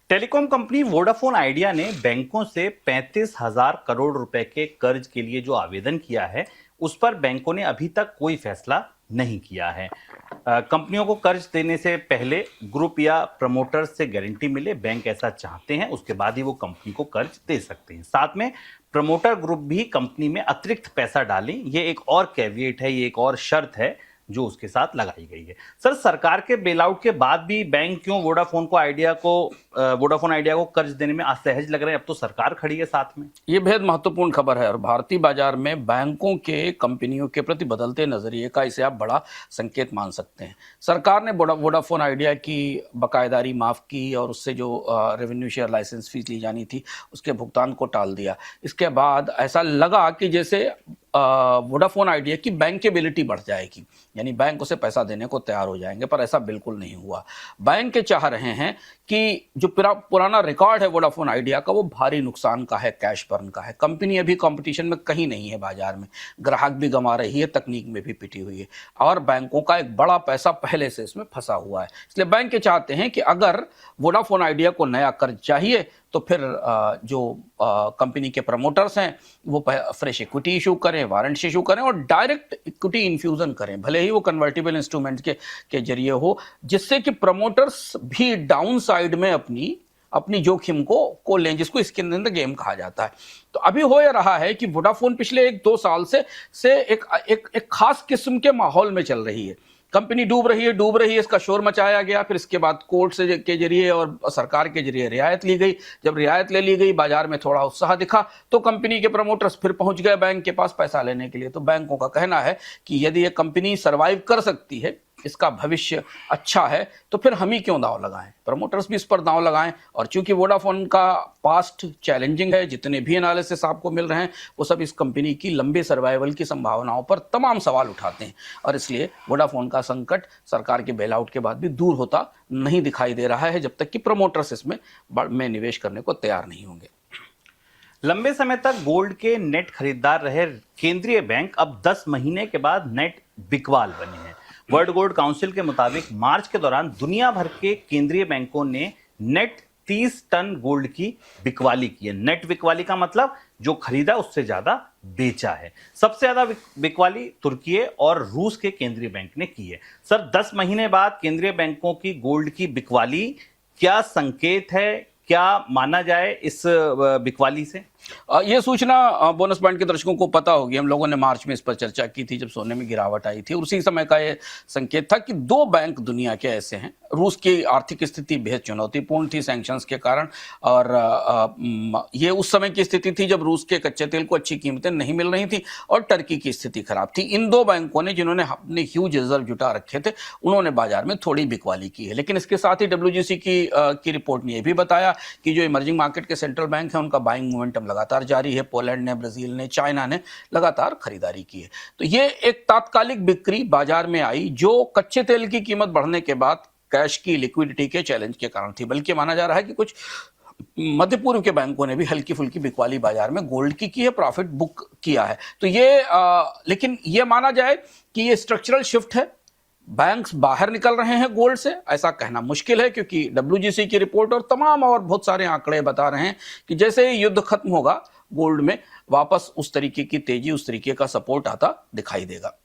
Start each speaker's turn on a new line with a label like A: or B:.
A: Telecom company Vodafone idea ने बैंकों से 35,000 करोड़ रुपए के कर्ज के लिए जो आवेदन किया है, उस पर बैंकों ने अभी तक कोई फैसला नहीं किया है। कंपनियों को कर्ज देने से पहले ग्रुप या प्रमोटर्स से गारंटी मिले, बैंक ऐसा चाहते हैं, उसके बाद ही वो कंपनी को कर्ज दे सकते हैं। साथ में प्रमोटर ग्रुप भी कंपनी में अतिरिक्त पैसा डालें, ये एक और कैविएट है, ये एक और शर्त है जो उसके साथ लगाई गई है। सर, सरकार के बेलआउट के बाद भी बैंक क्यों वोडाफोन आइडिया को कर्ज देने में असहज लग रहे हैं? अब तो सरकार खड़ी है साथ में।
B: ये बेहद महत्वपूर्ण खबर है और भारतीय बाजार में बैंकों के कंपनियों के प्रति बदलते नजरिए का इसे आप बड़ा संकेत मान सकते हैं। सरकार ने वोडाफोन आइडिया की बकायदारी माफ की और उससे जो रेवेन्यू शेयर लाइसेंस फीस ली जानी थी उसके भुगतान को टाल दिया। इसके बाद ऐसा लगा कि जैसे वोडाफोन आइडिया की बैंकेबिलिटी बढ़ जाएगी, यानी बैंक उसे पैसा देने को तैयार हो जाएंगे, पर ऐसा बिल्कुल नहीं हुआ। बैंक चाह रहे हैं कि जो पुराना रिकॉर्ड है वोडाफोन आइडिया का वो भारी नुकसान का है, कैश बर्न का है। कंपनी अभी कंपटीशन में कहीं नहीं है बाजार में, ग्राहक भी गंवा रही है, तकनीक में भी पिटी हुई है और बैंकों का एक बड़ा पैसा पहले से इसमें फंसा हुआ है। इसलिए बैंक चाहते हैं कि अगर वोडाफोन आइडिया को नया कर्ज चाहिए तो फिर जो कंपनी के प्रमोटर्स हैं वो फ्रेश इक्विटी इशू करें, वारंट्स इशू करें और डायरेक्ट इक्विटी इन्फ्यूजन करें, भले ही वो कन्वर्टिबल इंस्ट्रूमेंट के जरिए हो, जिससे कि प्रमोटर्स भी डाउन साइड में अपनी जोखिम को लें, जिसको इसके अंदर गेम कहा जाता है। तो अभी हो यह रहा है कि वोडाफोन पिछले 1-2 साल से एक खास किस्म के माहौल में चल रही है। कंपनी डूब रही है, इसका शोर मचाया गया, फिर इसके बाद कोर्ट से के जरिए और सरकार के जरिए रियायत ली गई। जब रियायत ले ली गई, बाजार में थोड़ा उत्साह दिखा तो कंपनी के प्रमोटर्स फिर पहुंच गए बैंक के पास पैसा लेने के लिए। तो बैंकों का कहना है कि यदि ये कंपनी सरवाइव कर सकती है, इसका भविष्य अच्छा है, तो फिर हम ही क्यों दांव लगाएं, प्रमोटर्स भी इस पर दांव लगाएं। और चूंकि वोडाफोन का पास्ट चैलेंजिंग है, जितने भी एनालिसिस आपको मिल रहे हैं वो सब इस कंपनी की लंबे सर्वाइवल की संभावनाओं पर तमाम सवाल उठाते हैं और इसलिए वोडाफोन का संकट सरकार के बेलआउट के बाद भी दूर होता नहीं दिखाई दे रहा है, जब तक कि प्रमोटर्स इसमें निवेश करने को तैयार नहीं होंगे।
A: लंबे समय तक गोल्ड के नेट खरीदार रहे केंद्रीय बैंक अब 10 महीने के बाद नेट बिकवाल बने हैं। वर्ल्ड गोल्ड काउंसिल के मुताबिक मार्च के दौरान दुनिया भर के केंद्रीय बैंकों ने नेट 30 टन गोल्ड की बिकवाली की है। नेट बिकवाली का मतलब जो खरीदा उससे ज्यादा बेचा है। सबसे ज्यादा बिकवाली तुर्की और रूस के केंद्रीय बैंक ने की है। सर, 10 महीने बाद केंद्रीय बैंकों की गोल्ड की बिकवाली क्या संकेत है? क्या माना जाए इस बिकवाली से?
B: ये सूचना बोनस पॉइंट के दर्शकों को पता होगी, हम लोगों ने मार्च में इस पर चर्चा की थी जब सोने में गिरावट आई थी। उसी समय का ये संकेत था कि 2 बैंक दुनिया के ऐसे हैं। रूस की आर्थिक स्थिति बेहद चुनौतीपूर्ण थी सैंक्शंस के कारण और ये उस समय की स्थिति थी जब रूस के कच्चे तेल को अच्छी कीमतें नहीं मिल रही थी और टर्की की स्थिति खराब थी। इन 2 बैंकों ने, जिन्होंने अपने ह्यूज रिजर्व जुटा रखे थे, उन्होंने बाजार में थोड़ी बिकवाली की है। लेकिन इसके साथ ही WGC की रिपोर्ट ने यह भी बताया कि जो इमर्जिंग मार्केट के सेंट्रल बैंक हैं उनका बाइंग मोमेंटम लगातार जारी है। पोलैंड ने, ब्राजील ने, चाइना ने लगातार खरीदारी की है। तो ये एक तात्कालिक बिक्री बाजार में आई जो कच्चे तेल की कीमत बढ़ने के बाद कैश की लिक्विडिटी के चैलेंज के कारण थी। बल्कि माना जा रहा है कि कुछ मध्य पूर्व के बैंकों ने भी हल्की फुल्की बिकवाली बाजार में गोल्ड की है, प्रॉफिट बुक किया है। तो ये लेकिन ये माना जाए कि ये स्ट्रक्चरल शिफ्ट है, बैंक्स बाहर निकल रहे हैं गोल्ड से, ऐसा कहना मुश्किल है क्योंकि WGC की रिपोर्ट और तमाम और बहुत सारे आंकड़े बता रहे हैं कि जैसे ही युद्ध खत्म होगा गोल्ड में वापस उस तरीके की तेजी, उस तरीके का सपोर्ट आता दिखाई देगा।